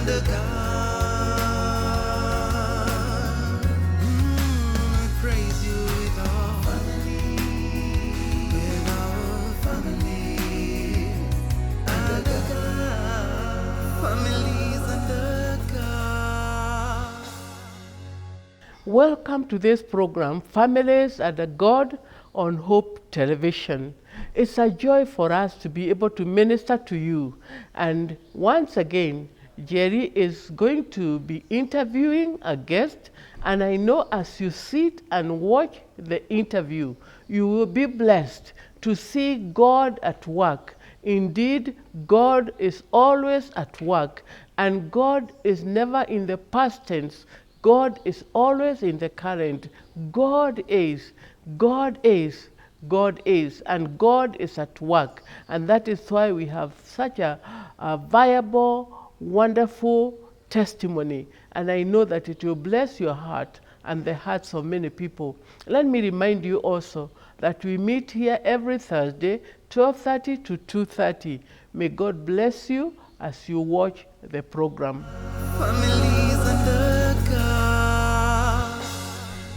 under God. Praise you with our family, with our family, under God, families under God. Welcome to this program, Families Under God, on Hope Television. It's a joy for us to be able to minister to you. And once again, Njeri is going to be interviewing a guest, and I know as you sit and watch the interview, you will be blessed to see God at work. Indeed, God is always at work, and God is never in the past tense. God is always in the current. God is, God is, God is, and God is at work. And that is why we have such a viable, wonderful testimony. And I know that it will bless your heart and the hearts of many people. Let me remind you also that we meet here every Thursday, 12:30 to 2:30. May God bless you as you watch the program. Families under God.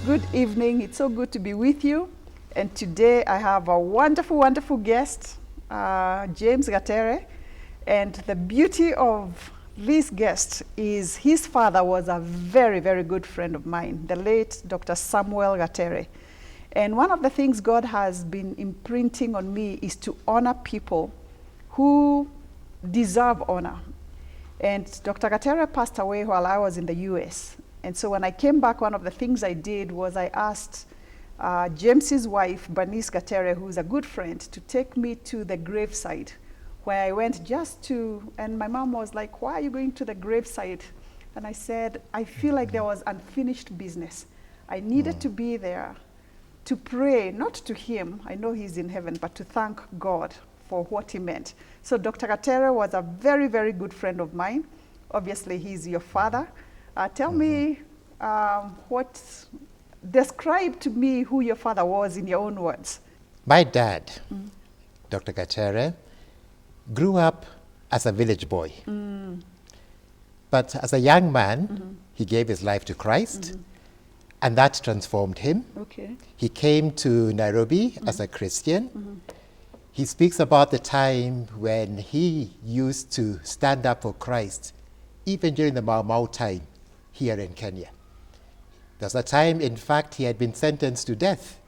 Good evening. It's so good to be with you. And today I have a wonderful, wonderful guest, James Gatere. And the beauty of this guest is his father was a very, very good friend of mine, the late Dr. Samuel Gatere. And one of the things God has been imprinting on me is to honor people who deserve honor. And Dr. Gatere passed away while I was in the US. And so when I came back, one of the things I did was I asked James's wife, Bernice Gatere, who's a good friend, to take me to the graveside, where I went just to, and my mom was like, why are you going to the graveside? And I said, I feel like there was unfinished business. I needed to be there to pray, not to him, I know he's in heaven, but to thank God for what he meant. So Dr. Gatere was a very, very good friend of mine. Obviously, he's your father. Tell me describe to me who your father was in your own words. My dad, Dr. Gatere, grew up as a village boy. But as a young man, he gave his life to Christ, and that transformed him. Okay. He came to Nairobi as a Christian. He speaks about the time when he used to stand up for Christ, even during the Mau Mau time here in Kenya. There was a time, in fact, he had been sentenced to death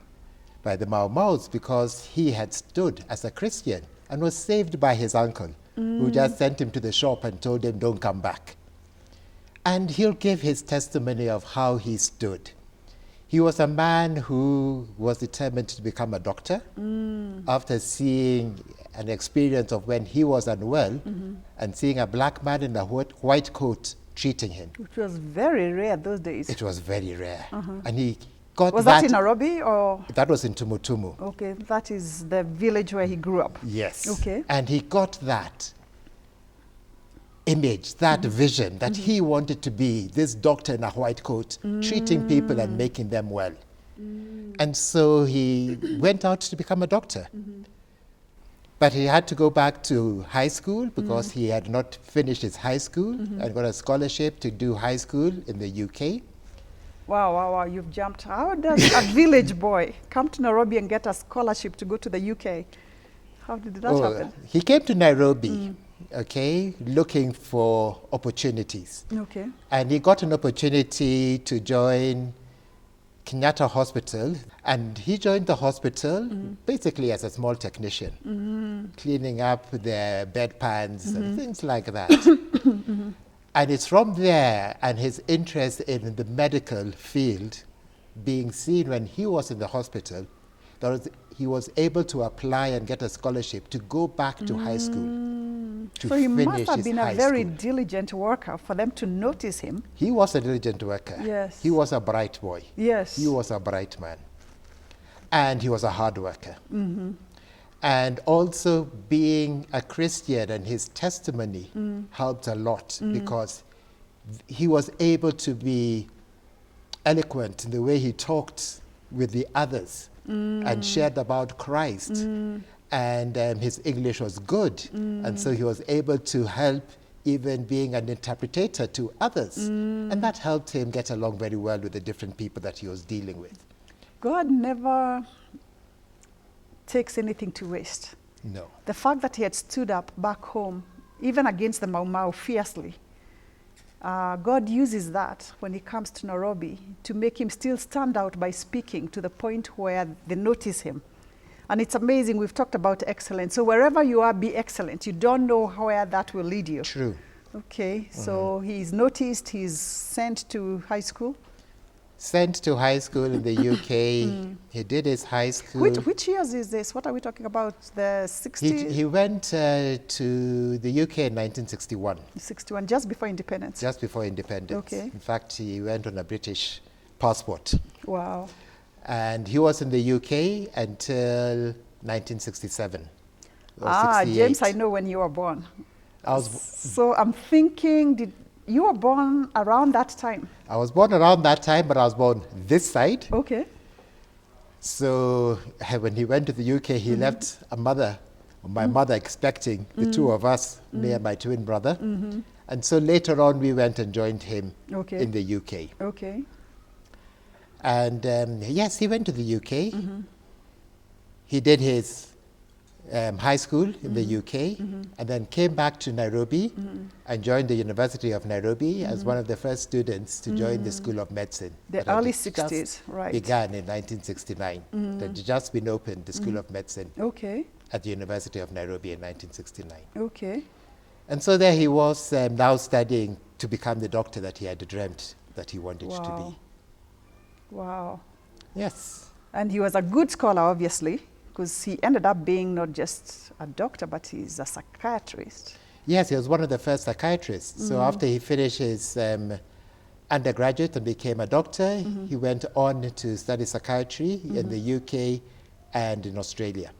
by the Mau Maus because he had stood as a Christian and was saved by his uncle, who just sent him to the shop and told him, don't come back. And he'll give his testimony of how he stood. He was a man who was determined to become a doctor after seeing an experience of when he was unwell and seeing a black man in a white coat treating him. Which was very rare those days. It was very rare. And he got Was that in Nairobi or? That was in Tumutumu. Okay, that is the village where he grew up. Yes. Okay. And he got that image, that vision, that he wanted to be this doctor in a white coat, treating people and making them well. And so he went out to become a doctor. But he had to go back to high school because he had not finished his high school and got a scholarship to do high school in the UK. Wow, you've jumped. How does a village boy come to Nairobi and get a scholarship to go to the UK? How did that happen? He came to Nairobi, okay, looking for opportunities. Okay. And he got an opportunity to join Kenyatta Hospital, and he joined the hospital basically as a small technician, cleaning up their bedpans and things like that. And it's from there and his interest in the medical field being seen when he was in the hospital that he was able to apply and get a scholarship to go back to high school. So he must have been a very diligent worker for them to notice him. He was a diligent worker. Yes. He was a bright boy. Yes. He was a bright man. And he was a hard worker. And also being a Christian, and his testimony helped a lot because he was able to be eloquent in the way he talked with the others and shared about Christ. And his English was good. And so he was able to help even being an interpreter to others. And that helped him get along very well with the different people that he was dealing with. God never takes anything to waste. No. The fact that he had stood up back home, even against the Mau Mau fiercely, God uses that when he comes to Nairobi to make him still stand out by speaking to the point where they notice him. And it's amazing, we've talked about excellence. So wherever you are, be excellent. You don't know where that will lead you. True. Okay, so he's noticed, he's sent to high school. Sent to high school in the UK. He did his high school. Which years is this? What are we talking about? The 60s? He went to the UK in 1961. 61, just before independence. Just before independence. Okay. In fact, he went on a British passport. Wow. And he was in the UK until 1967. Or Ah, 68. James, I know when you were born. I was, So I'm thinking, you were born around that time? I was born around that time, but I was born this side. Okay. So when he went to the UK, he left my mother expecting the two of us, me and my twin brother. And so later on, we went and joined him Okay. in the UK. Okay. And yes, he went to the UK. He did his high school in the UK and then came back to Nairobi and joined the University of Nairobi as one of the first students to join the School of Medicine. The that had early just 60s, right. Began in 1969. That had just been opened, the School of Medicine Okay. at the University of Nairobi in 1969. Okay. And so there he was now studying to become the doctor that he had dreamt that he wanted to Wow. be. Wow. Yes. And he was a good scholar, obviously, because he ended up being not just a doctor, but he's a psychiatrist. Yes, he was one of the first psychiatrists. So after he finished his undergraduate and became a doctor, he went on to study psychiatry in the UK and in Australia.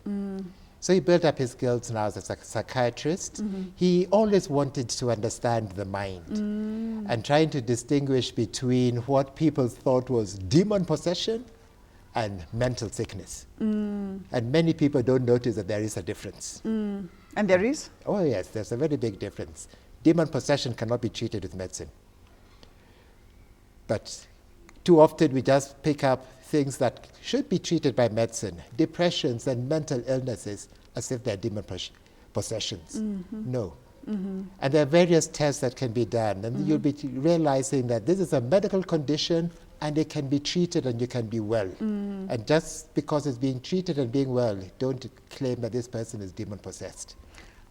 So he built up his skills now as a psychiatrist. He always wanted to understand the mind and trying to distinguish between what people thought was demon possession and mental sickness. And many people don't notice that there is a difference. And there is? Oh yes, there's a very big difference. Demon possession cannot be treated with medicine. But too often we just pick up things that should be treated by medicine, depressions and mental illnesses, as if they're demon possessions. No. And there are various tests that can be done, and you'll be realizing that this is a medical condition and it can be treated and you can be well. And just because it's being treated and being well, don't claim that this person is demon possessed.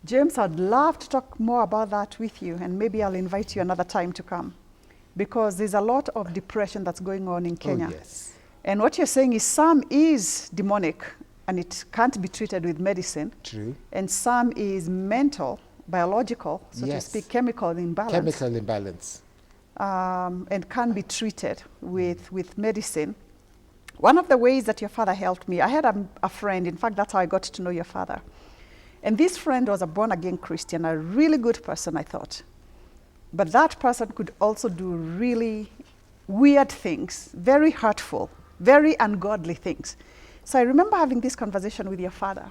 James, I'd love to talk more about that with you, and maybe I'll invite you another time to come, because there's a lot of depression that's going on in Kenya. Oh, yes. And what you're saying is some is demonic and it can't be treated with medicine. True. And some is mental, biological, so Yes. to speak, chemical imbalance. Chemical imbalance. And can be treated with medicine. One of the ways that your father helped me, I had a friend, in fact, that's how I got to know your father. And this friend was a born-again Christian, a really good person, I thought. But that person could also do really weird things, very hurtful, very ungodly things. So I remember having this conversation with your father,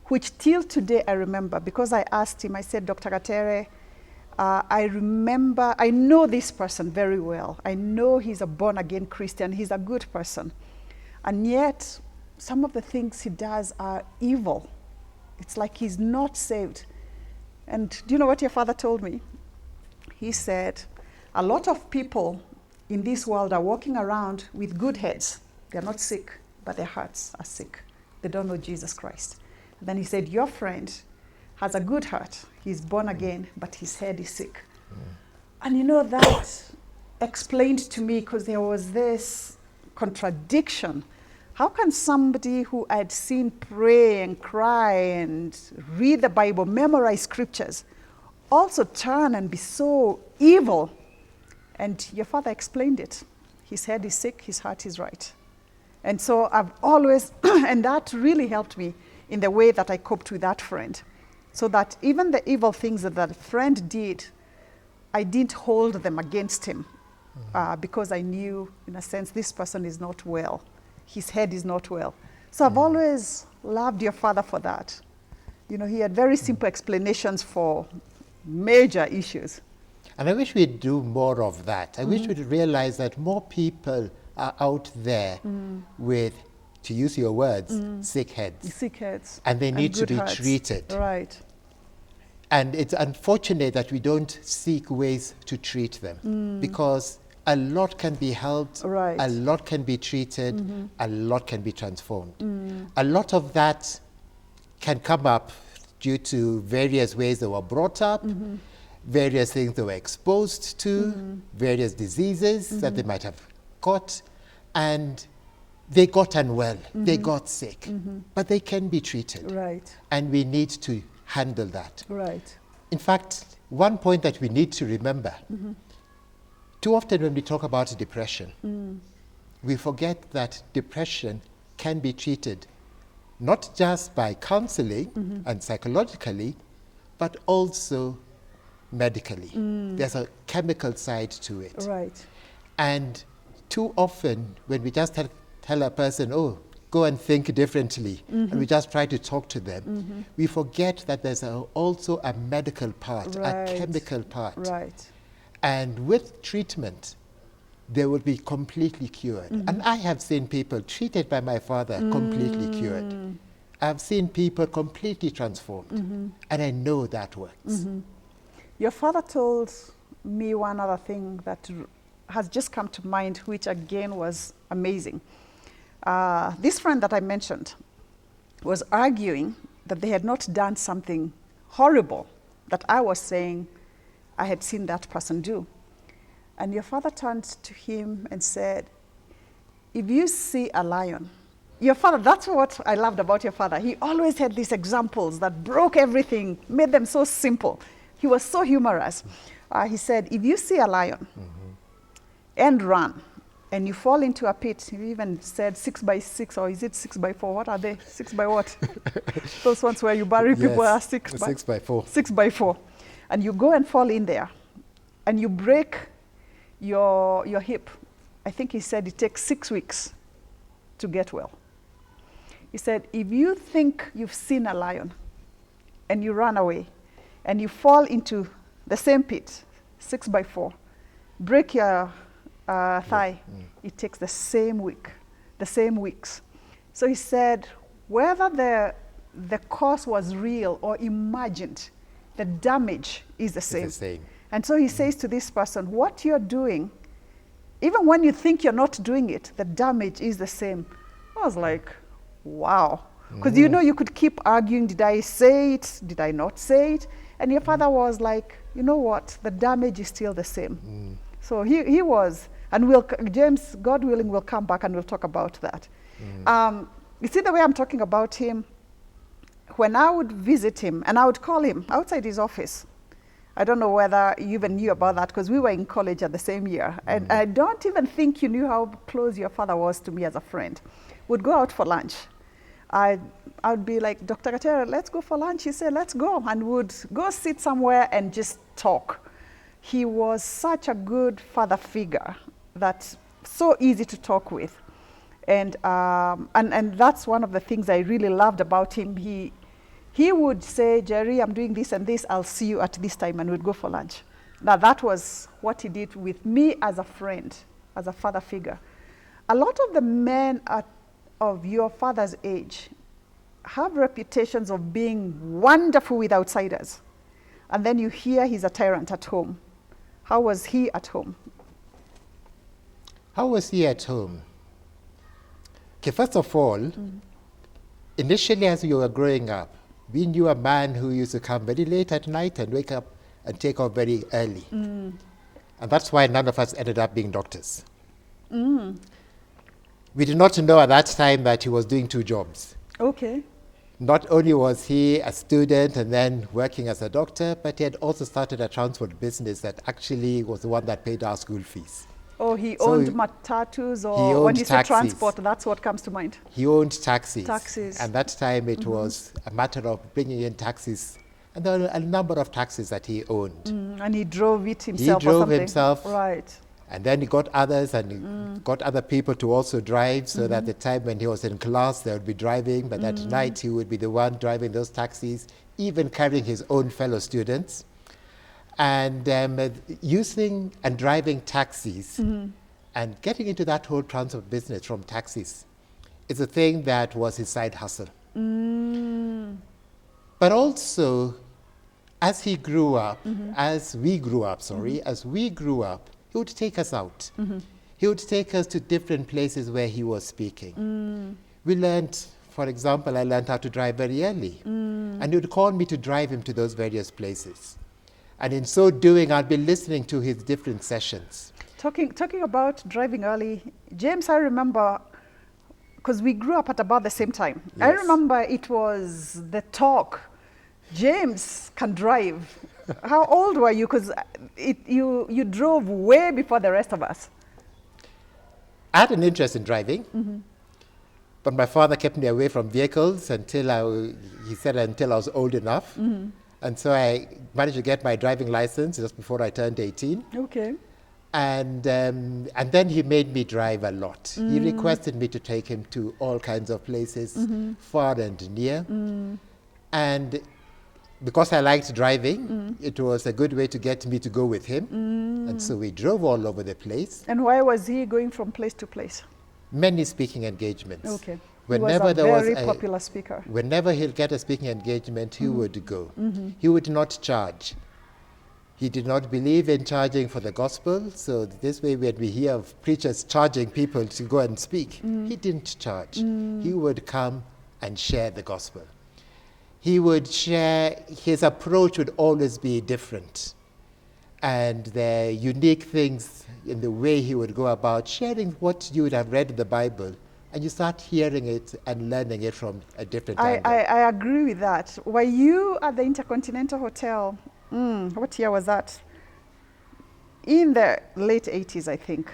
which till today I remember, because I asked him, I said, Dr. Gatere, I know this person very well. I know he's a born-again Christian, he's a good person. And yet, some of the things he does are evil. It's like he's not saved. And do you know what your father told me? He said, a lot of people in this world are walking around with good heads. They're not sick, but their hearts are sick. They don't know Jesus Christ. And then he said, your friend has a good heart. He's born again, but his head is sick. And you know, that explained to me, because there was this contradiction. How can somebody who I'd seen pray and cry and read the Bible, memorize scriptures, also turn and be so evil? And your father explained it. His head is sick, his heart is right. And so I've always, and that really helped me in the way that I coped with that friend. So that even the evil things that that friend did, I didn't hold them against him because I knew, in a sense, this person is not well. His head is not well. So I've always loved your father for that. You know, he had very simple explanations for major issues. And I wish we'd do more of that. I wish we'd realize that more people are out there with, to use your words, sick heads. Sick heads. And they need to good be hearts. treated. Right. And it's unfortunate that we don't seek ways to treat them because a lot can be helped, Right. a lot can be treated, a lot can be transformed. A lot of that can come up due to various ways they were brought up, various things they were exposed to, various diseases that they might have got, and they got unwell, they got sick, but they can be treated. Right. And we need to handle that. Right. In fact, one point that we need to remember, too often when we talk about depression, we forget that depression can be treated not just by counseling and psychologically, but also medically. There's a chemical side to it. Right. And too often when we just tell a person, oh, go and think differently, and we just try to talk to them, we forget that there's also a medical part, Right. a chemical part. Right. And with treatment, they will be completely cured. And I have seen people treated by my father completely cured. I've seen people completely transformed. And I know that works. Your father told me one other thing that has just come to mind, which again was amazing. This friend that I mentioned was arguing that they had not done something horrible that I was saying I had seen that person do. And your father turned to him and said, if you see a lion, your father, that's what I loved about your father. He always had these examples that broke everything, made them so simple. He was so humorous. He said, if you see a lion and run, and you fall into a pit, he even said 6 by 6, or is it 6 by 4? What are they? 6 by what? Those ones where you bury people are 6 by 6 by 4. 6 by 4. And you go and fall in there, and you break your hip. I think he said it takes 6 weeks to get well. He said, if you think you've seen a lion, and you run away, and you fall into the same pit, 6 by 4, break your thigh, it takes the same weeks. So he said, whether the cause was real or imagined, the damage is the same. It's the same. And so he says to this person, what you're doing, even when you think you're not doing it, the damage is the same. I was like, wow. Because you know, you could keep arguing, did I say it? Did I not say it? And your father was like, you know what? The damage is still the same. So he was, and James, God willing, will come back and we'll talk about that. You see the way I'm talking about him? When I would visit him, and I would call him outside his office. I don't know whether you even knew about that, because we were in college at the same year. And I don't even think you knew how close your father was to me as a friend. We'd go out for lunch. I would be like, Dr. Gatere, let's go for lunch. He said, let's go. And would go sit somewhere and just talk. He was such a good father figure that's so easy to talk with. And that's one of the things I really loved about him. He would say, Njeri, I'm doing this and this. I'll see you at this time, and we'd go for lunch. Now, that was what he did with me as a friend, as a father figure. A lot of the men of your father's age have reputations of being wonderful with outsiders. And then you hear he's a tyrant at home. How was he at home? How was he at home? Okay, first of all, initially as we were growing up, we knew a man who used to come very late at night and wake up and take off very early. And that's why none of us ended up being doctors. We did not know at that time that he was doing 2 jobs. Okay. Not only was he a student and then working as a doctor, but he had also started a transport business that actually was the one that paid our school fees. Oh, he So owned he- matatus, he or owned when you say taxis. transport, that's what comes to mind. He owned taxis. Taxis. And that time it was a matter of bringing in taxis. And there were a number of taxis that he owned. And he drove it himself or drove something. himself. Right. And then he got others and he got other people to also drive, so that the time when he was in class, they would be driving, but at night he would be the one driving those taxis, even carrying his own fellow students. And using and driving taxis and getting into that whole transport business from taxis is a thing that was his side hustle. But also, as he grew up, as we grew up, he would take us out. He would take us to different places where he was speaking. We learned, for example, I learned how to drive very early. And he would call me to drive him to those various places. And in so doing, I'd be listening to his different sessions. Talking about driving early, James, I remember, because we grew up at about the same time. Yes. I remember it was the talk, James can drive. How old were you? Because you drove way before the rest of us. I had an interest in driving, but my father kept me away from vehicles until I was old enough. And so I managed to get my driving license just before I turned 18. Okay. And then he made me drive a lot. He requested me to take him to all kinds of places, far and near. And because I liked driving, it was a good way to get me to go with him. And so we drove all over the place. And why was he going from place to place? Many speaking engagements. Okay. Whenever he was a there very was popular speaker. Whenever he'll get a speaking engagement, he would go. He would not charge. He did not believe in charging for the gospel, so this way when we hear of preachers charging people to go and speak, he didn't charge. He would come and share the gospel. He would share, his approach would always be different. And the unique things in the way he would go about sharing what you would have read in the Bible, and you start hearing it and learning it from a different angle. I agree with that. Were you at the Intercontinental Hotel? What year was that? In the late 80s, I think,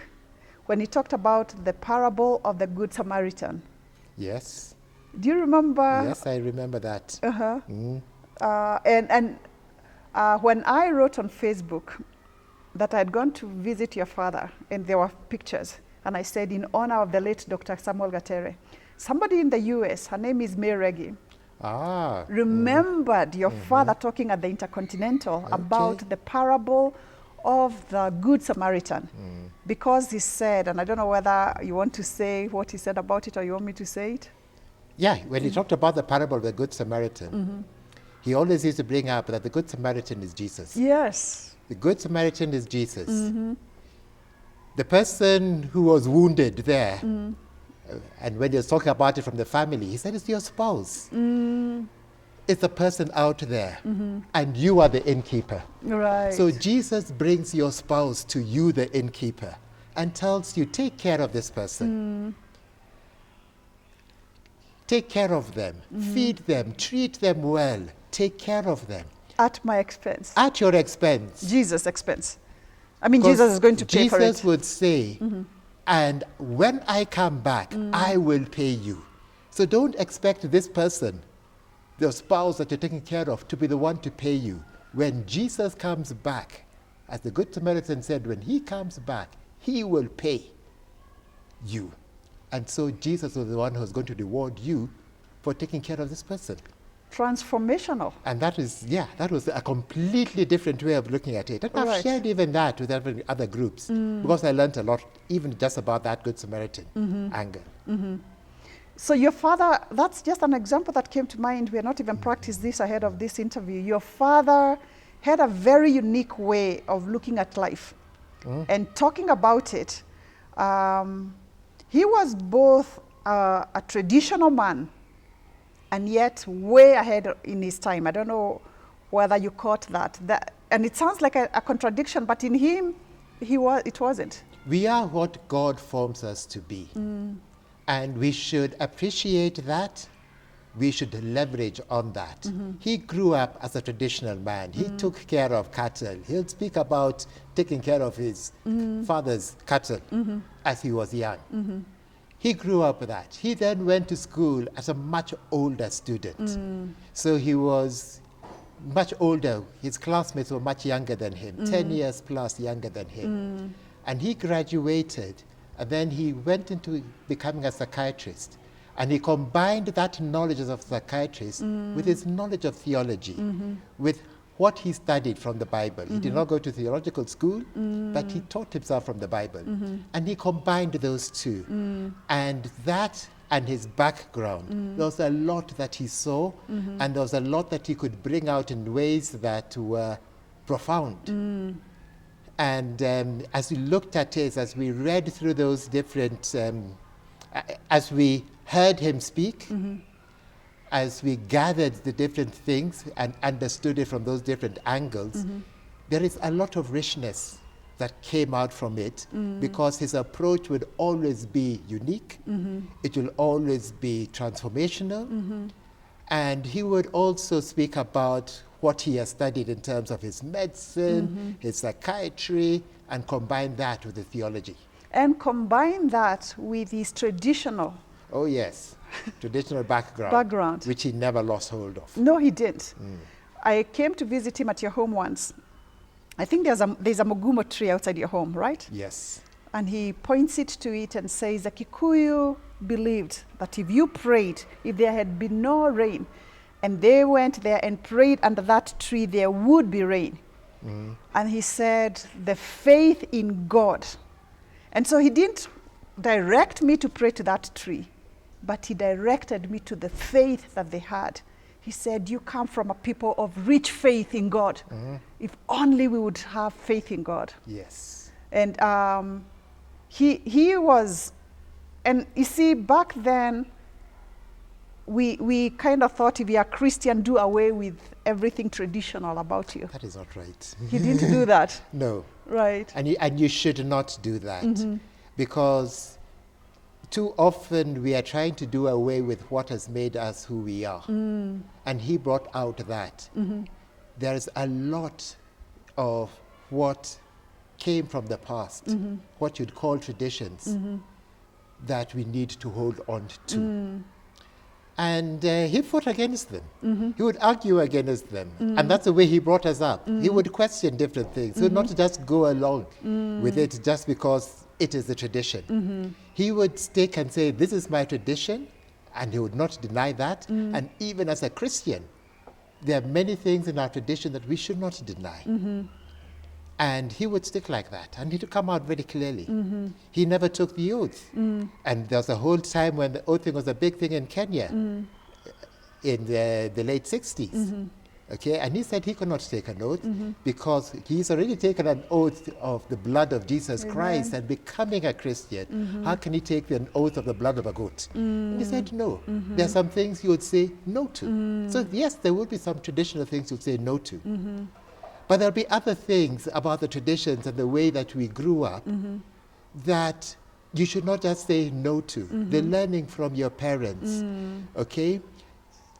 when he talked about the parable of the Good Samaritan. Yes. Do you remember? Yes, I remember that. When I wrote on Facebook that I had gone to visit your father, and there were pictures, and I said, in honor of the late Dr. Samuel Gatere, somebody in the US, her name is Mbugua, remembered your father talking at the Intercontinental about the parable of the Good Samaritan. Because he said, and I don't know whether you want to say what he said about it or you want me to say it? Yeah, when he talked about the parable of the Good Samaritan, he always used to bring up that the Good Samaritan is Jesus. Yes. The Good Samaritan is Jesus. The person who was wounded there, and when he was talking about it from the family, he said, it's your spouse. It's the person out there, and you are the innkeeper. Right. So Jesus brings your spouse to you, the innkeeper, and tells you, take care of this person. Take care of them, feed them, treat them well, take care of them. At my expense. At your expense. Jesus' expense. I mean, Jesus is going to pay for it. Jesus would say, and when I come back, I will pay you. So don't expect this person, the spouse that you're taking care of, to be the one to pay you. When Jesus comes back, as the Good Samaritan said, when he comes back, he will pay you. And so Jesus was the one who was going to reward you for taking care of this person. Transformational. And that is, that was a completely different way of looking at it. And I've shared even that with other groups, because I learned a lot, even just about that Good Samaritan angle. So your father, that's just an example that came to mind. We had not even practiced this ahead of this interview. Your father had a very unique way of looking at life and talking about it. He was both a traditional man and yet way ahead in his time. I don't know whether you caught that. And it sounds like a contradiction, but in him, it wasn't. We are what God forms us to be. And we should appreciate that. We should leverage on that. He grew up as a traditional man. He took care of cattle. He'll speak about taking care of his father's cattle as he was young. He grew up with that. He then went to school as a much older student. So he was much older. His classmates were much younger than him, 10 years plus younger than him. And he graduated, and then he went into becoming a psychiatrist. And he combined that knowledge as a psychiatrist with his knowledge of theology, with what he studied from the Bible. He did not go to theological school, but he taught himself from the Bible. And he combined those two. And that and his background, there was a lot that he saw, and there was a lot that he could bring out in ways that were profound. And as we looked at it, as we read through those different, as we heard him speak, as we gathered the different things and understood it from those different angles, there is a lot of richness that came out from it, because his approach would always be unique. It will always be transformational. And he would also speak about what he has studied in terms of his medicine, his psychiatry, and combine that with the theology. And combine that with his traditional Oh yes, traditional background, which he never lost hold of. No, he didn't. I came to visit him at your home once. I think there's a Mbugua tree outside your home, right? Yes. And he points it to it and says, the Kikuyu believed that if you prayed, if there had been no rain, and they went there and prayed under that tree, there would be rain. And he said, the faith in God. And so he didn't direct me to pray to that tree, but he directed me to the faith that they had. He said, you come from a people of rich faith in God. If only we would have faith in God. Yes. And he was, and you see, back then, we kind of thought if you're a Christian, do away with everything traditional about you. That is not right. He didn't do that. No. Right. And you should not do that, because too often we are trying to do away with what has made us who we are. And he brought out that. There is a lot of what came from the past, what you'd call traditions, that we need to hold on to. And he fought against them. He would argue against them. And that's the way he brought us up. He would question different things. He would not just go along with it just because it is a tradition. He would stick and say, this is my tradition, and he would not deny that. And even as a Christian, there are many things in our tradition that we should not deny. And he would stick like that, and he would come out very clearly. He never took the oath. And there was a whole time when the oath thing was a big thing in Kenya in the late 60s. Okay, and he said he could not take an oath because he's already taken an oath of the blood of Jesus Christ and becoming a Christian. How can he take an oath of the blood of a goat? And he said no. There are some things he would say no to. So yes, there will be some traditional things you'd say no to. But there'll be other things about the traditions and the way that we grew up that you should not just say no to. The learning from your parents, okay?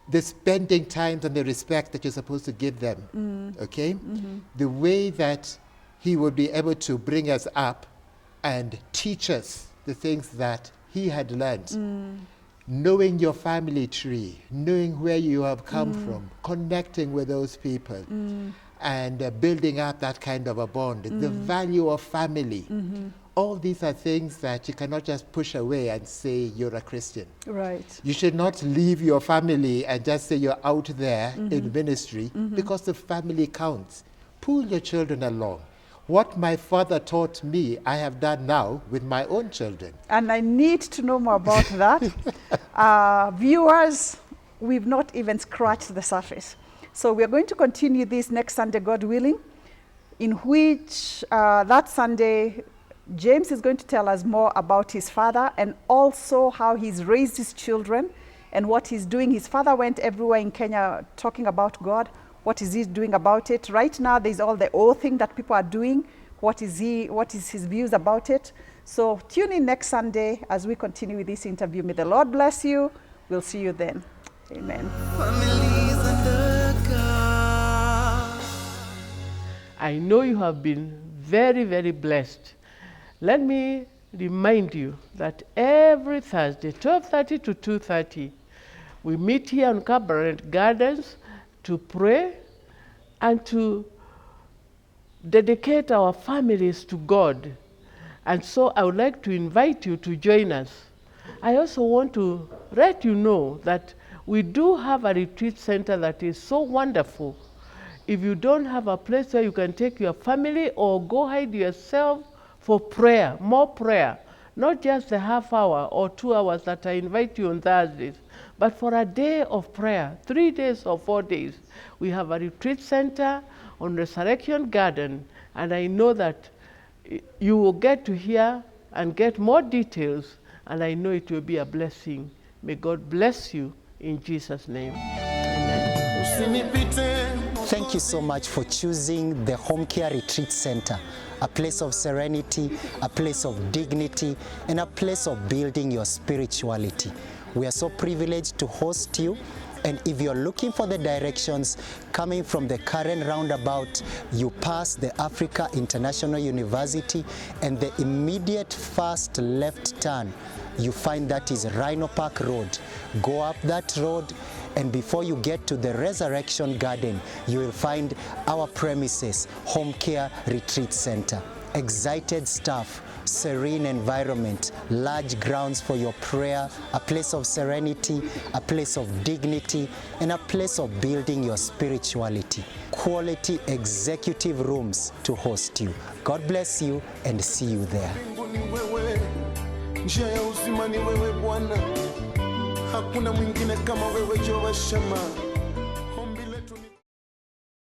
The spending time and the respect that you're supposed to give them, okay? The way that he would be able to bring us up and teach us the things that he had learned. Knowing your family tree, knowing where you have come from, connecting with those people, and building up that kind of a bond, the value of family. All these are things that you cannot just push away and say you're a Christian. Right. You should not leave your family and just say you're out there in ministry, because the family counts. Pull your children along. What my father taught me, I have done now with my own children. And I need to know more about that. Viewers, we've not even scratched the surface. So we are going to continue this next Sunday, God willing, in which that Sunday, James is going to tell us more about his father and also how he's raised his children and what he's doing. His father went everywhere in Kenya talking about God. What is he doing about it? Right now, there's all the old thing that people are doing. What is his views about it? So tune in next Sunday as we continue with this interview. May the Lord bless you. We'll see you then. Amen. Families under God. I know you have been very, very blessed. Let me remind you that every Thursday, 12:30 to 2:30, we meet here on Cabaret Gardens to pray and to dedicate our families to God. And so I would like to invite you to join us. I also want to let you know that we do have a retreat center that is so wonderful. if you don't have a place where you can take your family, or go hide yourself for prayer, more prayer, not just the half hour or 2 hours that I invite you on Thursdays, but for a day of prayer, 3 days or 4 days. We have a retreat center on Resurrection Garden, and I know that you will get to hear and get more details, and I know it will be a blessing. May God bless you in Jesus' name. Thank you so much for choosing the Home Care Retreat Center, a place of serenity, a place of dignity, and a place of building your spirituality. We are so privileged to host you. And if you're looking for the directions coming from the current roundabout, you pass the Africa International University, and the immediate first left turn, you find that is Rhino Park Road. Go up that road, and before you get to the Resurrection Garden, you will find our premises, Home Care Retreat Center. Excited staff, serene environment, large grounds for your prayer, a place of serenity, a place of dignity, and a place of building your spirituality. Quality executive rooms to host you. God bless you, and see you there. Njia ya uzima ni wewe Bwana, hakuna mwingine kama wewe Jehova Shama.